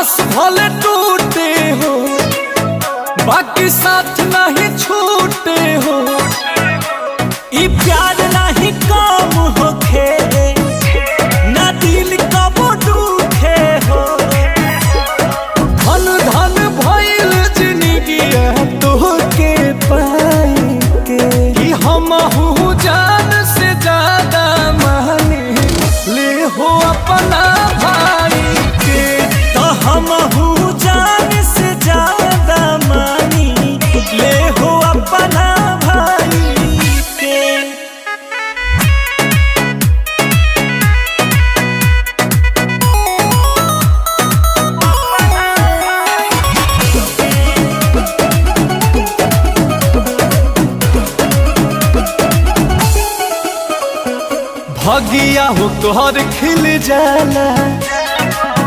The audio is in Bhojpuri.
आस भले टूटे हो बाकी साथ नहीं छूटे हो। ई प्यार नहीं कम होखे ना दिल कब दुखे हो। धन धन भइल जिंदगी तोहके पाई के कि हमहू जान से ज्यादा माने ले हो अपना भाई के। तो हमहू जान से ज्यादा मानी ले हो अपना भाई के। भगिया हो तोहर खिल जाला